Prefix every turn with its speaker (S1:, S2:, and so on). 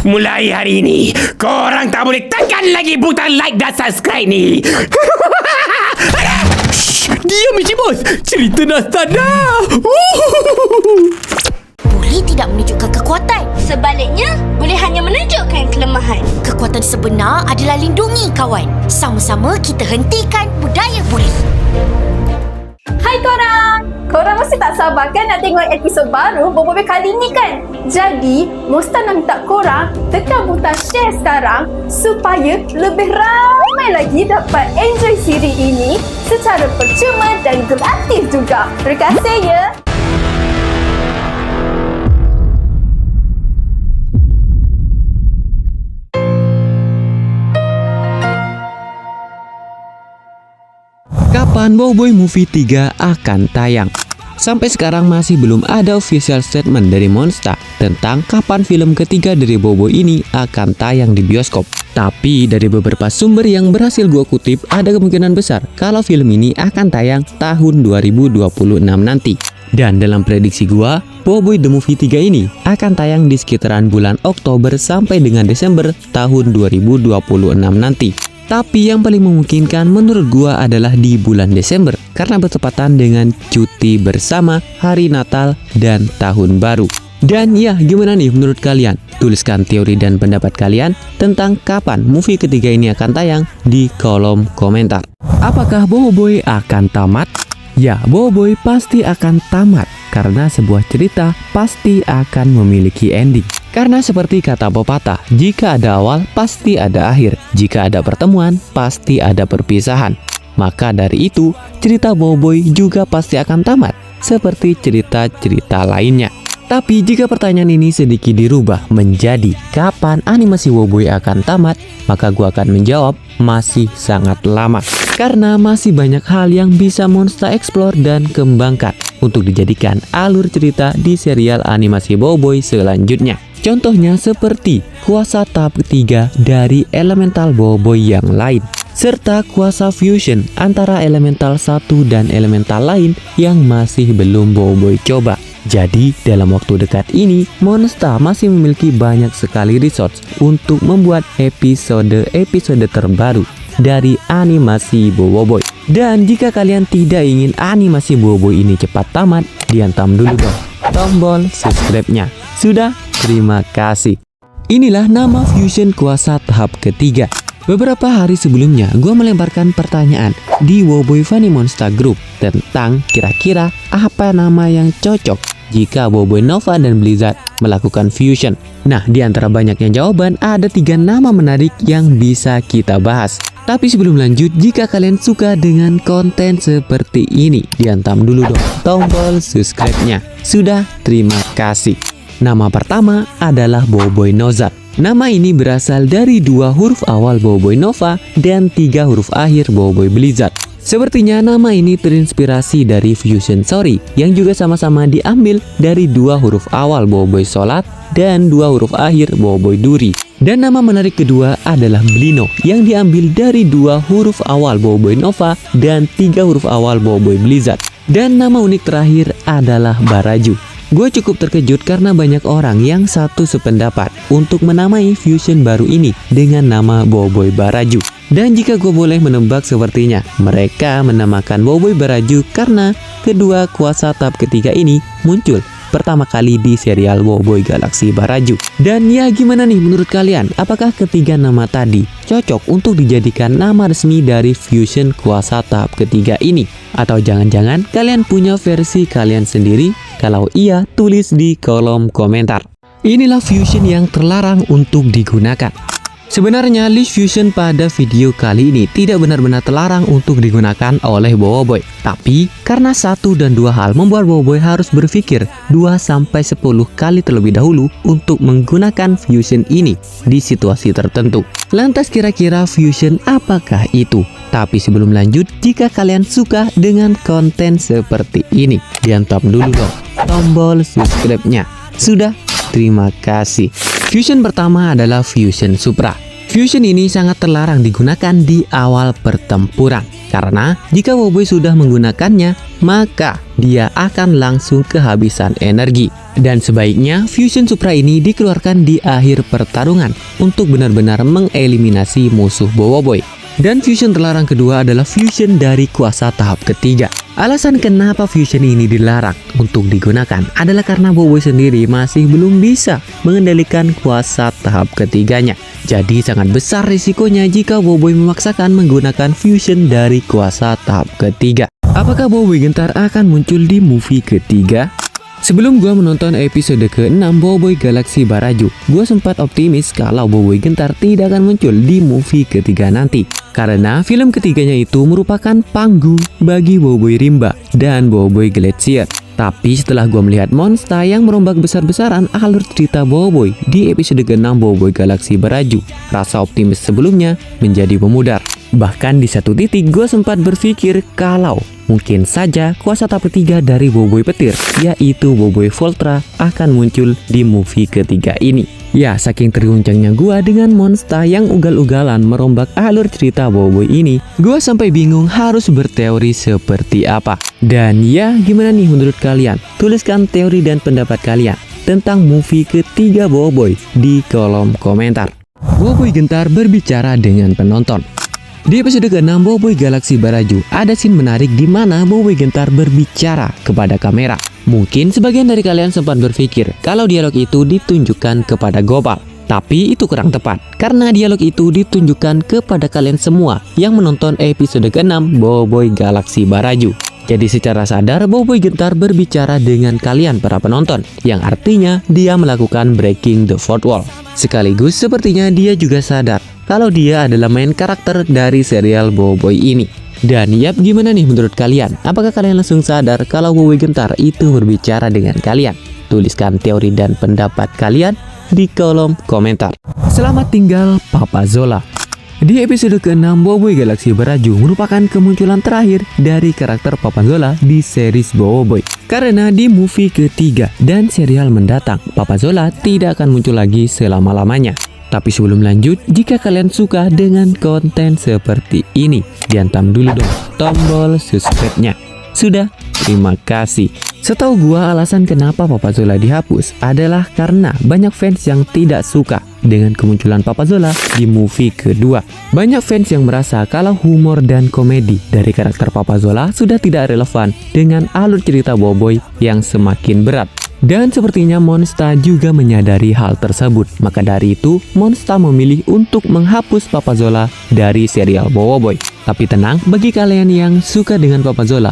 S1: Mulai hari ini, korang tak boleh tekan lagi butang like dan subscribe ni.
S2: Shh, diam Encik Bos. Cerita Nasta dah.
S3: Boleh tidak menunjukkan kekuatan.
S4: Sebaliknya, boleh hanya menunjukkan kelemahan.
S3: Kekuatan sebenar adalah lindungi kawan. Sama-sama kita hentikan budaya buli.
S5: Hai korang! Korang mesti tak sabar kan nak tengok episod baru Boboiboy kali ni kan? Jadi, Mustan nak minta korang tekan butang share sekarang supaya lebih ramai lagi dapat enjoy siri ini secara percuma dan gratis juga. Terima kasih ya!
S2: Kapan Boboiboy Movie 3 akan tayang? Sampai sekarang masih belum ada official statement dari Monster tentang kapan film ketiga dari Boboiboy ini akan tayang di bioskop. Tapi dari beberapa sumber yang berhasil gua kutip, ada kemungkinan besar kalau film ini akan tayang tahun 2026 nanti. Dan dalam prediksi gua, Boboiboy The Movie 3 ini akan tayang di sekitaran bulan Oktober sampai dengan Desember tahun 2026 nanti. Tapi yang paling memungkinkan menurut gua adalah di bulan Desember karena bertepatan dengan cuti bersama Hari Natal dan Tahun Baru. Dan ya, gimana nih menurut kalian? Tuliskan teori dan pendapat kalian tentang kapan movie ketiga ini akan tayang di kolom komentar. Apakah Boboiboy akan tamat? Ya, Boboiboy pasti akan tamat karena sebuah cerita pasti akan memiliki ending. Karena seperti kata pepatah, jika ada awal pasti ada akhir, jika ada pertemuan pasti ada perpisahan. Maka dari itu, cerita Boboiboy juga pasti akan tamat, seperti cerita-cerita lainnya. Tapi jika pertanyaan ini sedikit dirubah menjadi kapan animasi Boboiboy akan tamat, maka gua akan menjawab masih sangat lama. Karena masih banyak hal yang bisa Monster explore dan kembangkan untuk dijadikan alur cerita di serial animasi Boboiboy selanjutnya. Contohnya seperti kuasa tahap ketiga dari elemental Boboiboy yang lain, serta kuasa fusion antara elemental satu dan elemental lain yang masih belum Boboiboy coba. Jadi dalam waktu dekat ini, Monster masih memiliki banyak sekali resource untuk membuat episode-episode terbaru dari animasi Boboiboy. Dan jika kalian tidak ingin animasi Boboiboy ini cepat tamat, dihantam dulu dong tombol subscribe-nya. Sudah? Terima kasih. Inilah nama fusion kuasa tahap ketiga. Beberapa hari sebelumnya, gue melemparkan pertanyaan di Boboiboy Funny Monster Group tentang kira-kira apa nama yang cocok jika Boboiboy Nova dan Blizzard melakukan fusion. Nah, di antara banyaknya jawaban, ada 3 nama menarik yang bisa kita bahas. Tapi sebelum lanjut, jika kalian suka dengan konten seperti ini, dihantam dulu dong tombol subscribe-nya. Sudah? Terima kasih. Nama pertama adalah Boboiboy Nozat. Nama ini berasal dari 2 huruf awal Boboiboy Nova dan 3 huruf akhir Boboiboy Blizzard. Sepertinya nama ini terinspirasi dari Fusion Story yang juga sama-sama diambil dari 2 huruf awal Boboiboy Solat dan 2 huruf akhir Boboiboy Duri. Dan nama menarik kedua adalah Blino yang diambil dari 2 huruf awal Boboiboy Nova dan 3 huruf awal Boboiboy Blizzard. Dan nama unik terakhir adalah Baraju. Gue cukup terkejut karena banyak orang yang satu sependapat untuk menamai fusion baru ini dengan nama Boboiboy Baraju. Dan jika gue boleh menebak, sepertinya mereka menamakan Boboiboy Baraju karena kedua kuasa tahap ketiga ini muncul pertama kali di serial Boboiboy Galaxy Baraju. Dan ya, gimana nih menurut kalian? Apakah ketiga nama tadi cocok untuk dijadikan nama resmi dari fusion kuasa tahap ketiga ini? Atau jangan-jangan kalian punya versi kalian sendiri? Kalau iya, tulis di kolom komentar. Inilah fusion yang terlarang untuk digunakan. Sebenarnya list fusion pada video kali ini tidak benar-benar terlarang untuk digunakan oleh Boboiboy. Tapi karena 1 dan 2 hal membuat Boboiboy harus berpikir 2-10 kali terlebih dahulu untuk menggunakan fusion ini di situasi tertentu. Lantas kira-kira fusion apakah itu? Tapi sebelum lanjut, jika kalian suka dengan konten seperti ini, dihantam dulu dong tombol subscribe-nya. Sudah? Terima kasih. Fusion pertama adalah Fusion Supra. Fusion ini sangat terlarang digunakan di awal pertempuran karena jika Boboiboy sudah menggunakannya, maka dia akan langsung kehabisan energi. Dan sebaiknya Fusion Supra ini dikeluarkan di akhir pertarungan untuk benar-benar mengeliminasi musuh Boboiboy. Dan fusion terlarang kedua adalah fusion dari kuasa tahap ketiga. Alasan kenapa fusion ini dilarang untuk digunakan adalah karena Boboiboy sendiri masih belum bisa mengendalikan kuasa tahap ketiganya. Jadi sangat besar risikonya jika Boboiboy memaksakan menggunakan fusion dari kuasa tahap ketiga. Apakah Boboiboy Gentar akan muncul di movie ketiga? Sebelum gua menonton episode ke-6 Boboiboy Galaxy Baraju, gua sempat optimis kalau Boboiboy Gentar tidak akan muncul di movie ketiga nanti. Karena film ketiganya itu merupakan panggung bagi Boboiboy Rimba dan Boboiboy Glacier. Tapi setelah gua melihat Monsta yang merombak besar-besaran alur cerita Boboiboy di episode ke-6 Boboiboy Galaxy Baraju, rasa optimis sebelumnya menjadi memudar. Bahkan di satu titik gue sempat berpikir kalau mungkin saja kuasa tahap ketiga dari Boboiboy Petir, yaitu Boboiboy Voltra, akan muncul di movie ketiga ini. Ya, saking terguncangnya gue dengan Monsta yang ugal-ugalan merombak alur cerita Boboiboy ini, gue sampai bingung harus berteori seperti apa. Dan ya, gimana nih menurut kalian? Tuliskan teori dan pendapat kalian tentang movie ketiga Boboiboy di kolom komentar. Boboiboy Gentar berbicara dengan penonton. Di episode ke-6 Boboiboy Galaxy Baraju, ada scene menarik di mana Boboiboy Gentar berbicara kepada kamera. Mungkin sebagian dari kalian sempat berpikir kalau dialog itu ditunjukkan kepada Gopal. Tapi itu kurang tepat, karena dialog itu ditunjukkan kepada kalian semua yang menonton episode ke-6 Boboiboy Galaxy Baraju. Jadi secara sadar Boboiboy Gentar berbicara dengan kalian para penonton, yang artinya dia melakukan breaking the fourth wall. Sekaligus sepertinya dia juga sadar kalau dia adalah main karakter dari serial Boboiboy ini. Dan yap, gimana nih menurut kalian? Apakah kalian langsung sadar kalau Boboiboy Gentar itu berbicara dengan kalian? Tuliskan teori dan pendapat kalian di kolom komentar. Selamat tinggal Papa Zola. Di episode ke-6 Boboiboy Galaxy Baraju merupakan kemunculan terakhir dari karakter Papa Zola di series Boboiboy. Karena di movie ketiga dan serial mendatang, Papa Zola tidak akan muncul lagi selama-lamanya. Tapi sebelum lanjut, jika kalian suka dengan konten seperti ini, dihantam dulu dong tombol subscribe-nya. Sudah, terima kasih. Setahu gua alasan kenapa Papa Zola dihapus adalah karena banyak fans yang tidak suka dengan kemunculan Papa Zola di movie kedua. Banyak fans yang merasa kalau humor dan komedi dari karakter Papa Zola sudah tidak relevan dengan alur cerita Boboiboy yang semakin berat. Dan sepertinya Monsta juga menyadari hal tersebut. Maka dari itu, Monsta memilih untuk menghapus Papa Zola dari serial Boboiboy. Tapi tenang, bagi kalian yang suka dengan Papa Zola,